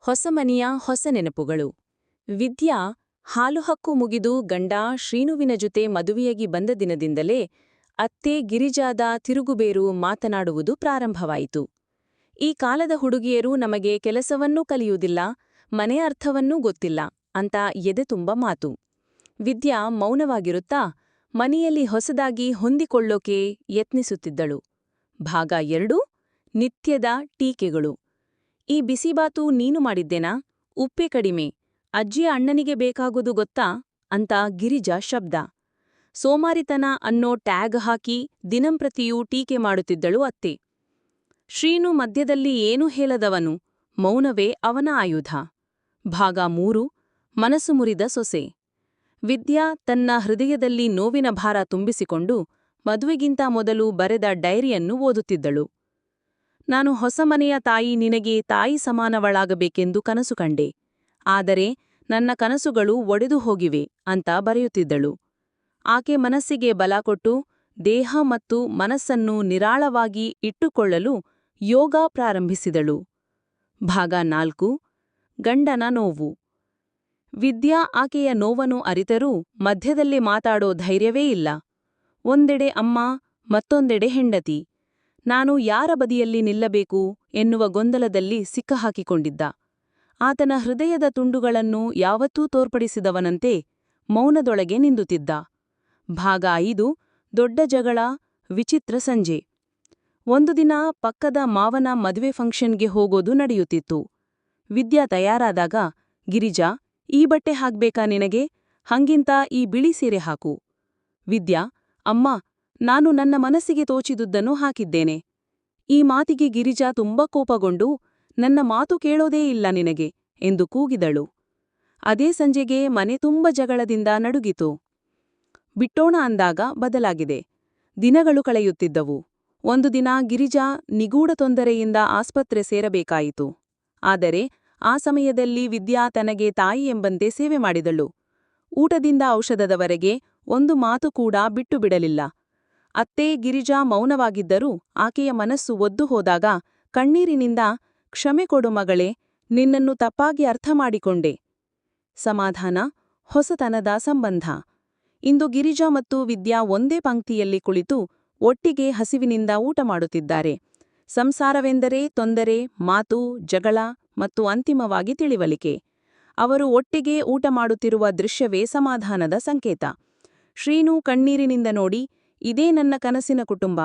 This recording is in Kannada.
ಹೊಸಮನಿಯ ಹೊಸ ನೆನಪುಗಳು. ವಿದ್ಯಾ ಹಾಲುಹಕ್ಕು ಮುಗಿದು ಗಂಡ ಶ್ರೀನುವಿನ ಜೊತೆ ಮದುವೆಯಾಗಿ ಬಂದ ದಿನದಿಂದಲೇ ಅತ್ತೆ ಗಿರಿಜಾದ ತಿರುಗುಬೇರು ಮಾತನಾಡುವುದು ಪ್ರಾರಂಭವಾಯಿತು. ಈ ಕಾಲದ ಹುಡುಗಿಯರು ನಮಗೆ ಕೆಲಸವನ್ನೂ ಕಲಿಯುವುದಿಲ್ಲ, ಮನೆ ಅರ್ಥವನ್ನೂ ಗೊತ್ತಿಲ್ಲ ಅಂತ ಎದೆ ತುಂಬ ಮಾತು. ವಿದ್ಯಾ ಮೌನವಾಗಿರುತ್ತಾ ಮನೆಯಲ್ಲಿ ಹೊಸದಾಗಿ ಹೊಂದಿಕೊಳ್ಳೋಕೆ ಯತ್ನಿಸುತ್ತಿದ್ದಳು. ಭಾಗ 2. ನಿತ್ಯದ ಟೀಕೆಗಳು. ಈ ಬಿಸಿಬಾತು ನೀನು ಮಾಡಿದ್ದೇನಾ? ಉಪ್ಪೆ ಕಡಿಮೆ. ಅಜ್ಜಿಯ ಅಣ್ಣನಿಗೆ ಬೇಕಾಗುವುದು ಗೊತ್ತಾ ಅಂತ ಗಿರಿಜಾ ಶಬ್ದ. ಸೋಮಾರಿತನ ಅನ್ನೋ ಟ್ಯಾಗ್ ಹಾಕಿ ದಿನಂಪ್ರತಿಯೂ ಟೀಕೆ ಮಾಡುತ್ತಿದ್ದಳು ಅತ್ತೆ. ಶ್ರೀನು ಮಧ್ಯದಲ್ಲಿ ಏನೂ ಹೇಳದವನು, ಮೌನವೇ ಅವನ ಆಯುಧ. ಭಾಗ 3. ಮನಸ್ಸು ಮುರಿದ ಸೊಸೆ. ವಿದ್ಯಾ ತನ್ನ ಹೃದಯದಲ್ಲಿ ನೋವಿನ ಭಾರ ತುಂಬಿಸಿಕೊಂಡು ಮದುವೆಗಿಂತ ಮೊದಲು ಬರೆದ ಡೈರಿಯನ್ನು ಓದುತ್ತಿದ್ದಳು. ನಾನು ಹೊಸ ಮನೆಯ ತಾಯಿ, ನಿನಗೆ ತಾಯಿ ಸಮಾನವಳಾಗಬೇಕೆಂದು ಕನಸು ಕಂಡೆ. ಆದರೆ ನನ್ನ ಕನಸುಗಳು ಒಡೆದು ಹೋಗಿವೆ ಅಂತ ಬರೆಯುತ್ತಿದ್ದಳು. ಆಕೆ ಮನಸ್ಸಿಗೆ ಬಲ ಕೊಟ್ಟು ದೇಹ ಮತ್ತು ಮನಸ್ಸನ್ನು ನಿರಾಳವಾಗಿ ಇಟ್ಟುಕೊಳ್ಳಲು ಯೋಗ ಪ್ರಾರಂಭಿಸಿದಳು. ಭಾಗ 4. ಗಂಡನ ನೋವು. ವಿದ್ಯಾ ಆಕೆಯ ನೋವನ್ನು ಅರಿತರೂ ಮಧ್ಯದಲ್ಲಿ ಮಾತಾಡೋ ಧೈರ್ಯವೇ ಇಲ್ಲ. ಒಂದೆಡೆ ಅಮ್ಮ, ಮತ್ತೊಂದೆಡೆ ಹೆಂಡತಿ. ನಾನು ಯಾರ ಬದಿಯಲ್ಲಿ ನಿಲ್ಲಬೇಕು ಎನ್ನುವ ಗೊಂದಲದಲ್ಲಿ ಸಿಕ್ಕಹಾಕಿಕೊಂಡಿದ್ದ. ಆತನ ಹೃದಯದ ತುಂಡುಗಳನ್ನು ಯಾವತ್ತೂ ತೋರ್ಪಡಿಸಿದವನಂತೆ ಮೌನದೊಳಗೆ ನಿಂದುತ್ತಿದ್ದ. ಭಾಗ 5. ದೊಡ್ಡ ಜಗಳ, ವಿಚಿತ್ರ ಸಂಜೆ. ಒಂದು ದಿನ ಪಕ್ಕದ ಮಾವನ ಮದುವೆ ಫಂಕ್ಷನ್ಗೆ ಹೋಗೋದು ನಡೆಯುತ್ತಿತ್ತು. ವಿದ್ಯಾ ತಯಾರಾದಾಗ, ಗಿರಿಜಾ, ಈ ಬಟ್ಟೆ ಹಾಕ್ಬೇಕಾ ನಿನಗೆ? ಹಂಗಿಂತ ಈ ಬಿಳಿ ಸೀರೆ ಹಾಕು. ವಿದ್ಯಾ, ಅಮ್ಮ, ನಾನು ನನ್ನ ಮನಸ್ಸಿಗೆ ತೋಚಿದುದನ್ನು ಹಾಕಿದ್ದೇನೆ. ಈ ಮಾತಿಗೆ ಗಿರಿಜಾ ತುಂಬ ಕೋಪಗೊಂಡು, ನನ್ನ ಮಾತು ಕೇಳೋದೇ ಇಲ್ಲ ನಿನಗೆ ಎಂದು ಕೂಗಿದಳು. ಅದೇ ಸಂಜೆಗೆ ಮನೆ ತುಂಬ ಜಗಳದಿಂದ ನಡುಗಿತು. ಬಿಟ್ಟೋಣ ಅಂದಾಗ ಬದಲಾಗಿದೆ. ದಿನಗಳು ಕಳೆಯುತ್ತಿದ್ದವು. ಒಂದು ದಿನ ಗಿರಿಜಾ ನಿಗೂಢ ತೊಂದರೆಯಿಂದ ಆಸ್ಪತ್ರೆ ಸೇರಬೇಕಾಯಿತು. ಆದರೆ ಆ ಸಮಯದಲ್ಲಿ ವಿದ್ಯಾ ತನಗೆ ತಾಯಿ ಎಂಬಂತೆ ಸೇವೆ ಮಾಡಿದಳು. ಊಟದಿಂದ ಔಷಧದವರೆಗೆ ಒಂದು ಮಾತು ಕೂಡ ಬಿಟ್ಟು ಬಿಡಲಿಲ್ಲ. ಅತ್ತೆ ಗಿರಿಜಾ ಮೌನವಾಗಿದ್ದರೂ ಆಕೆಯ ಮನಸ್ಸು ಒದ್ದು ಹೋದಾಗ ಕಣ್ಣೀರಿನಿಂದ, ಕ್ಷಮೆ ಕೊಡು ಮಗಳೇ, ನಿನ್ನನ್ನು ತಪ್ಪಾಗಿ ಅರ್ಥ ಮಾಡಿಕೊಂಡೆ. ಸಮಾಧಾನ, ಹೊಸತನದ ಸಂಬಂಧ. ಇಂದು ಗಿರಿಜಾ ಮತ್ತು ವಿದ್ಯಾ ಒಂದೇ ಪಂಕ್ತಿಯಲ್ಲಿ ಕುಳಿತು ಒಟ್ಟಿಗೆ ಹಸಿವಿನಿಂದ ಊಟ ಮಾಡುತ್ತಿದ್ದಾರೆ. ಸಂಸಾರವೆಂದರೆ ತೊಂದರೆ, ಮಾತು, ಜಗಳ ಮತ್ತು ಅಂತಿಮವಾಗಿ ತಿಳಿವಳಿಕೆ. ಅವರು ಒಟ್ಟಿಗೆ ಊಟ ಮಾಡುತ್ತಿರುವ ದೃಶ್ಯವೇ ಸಮಾಧಾನದ ಸಂಕೇತ. ಶ್ರೀನು ಕಣ್ಣೀರಿನಿಂದ ನೋಡಿ, ಇದೇ ನನ್ನ ಕನಸಿನ ಕುಟುಂಬ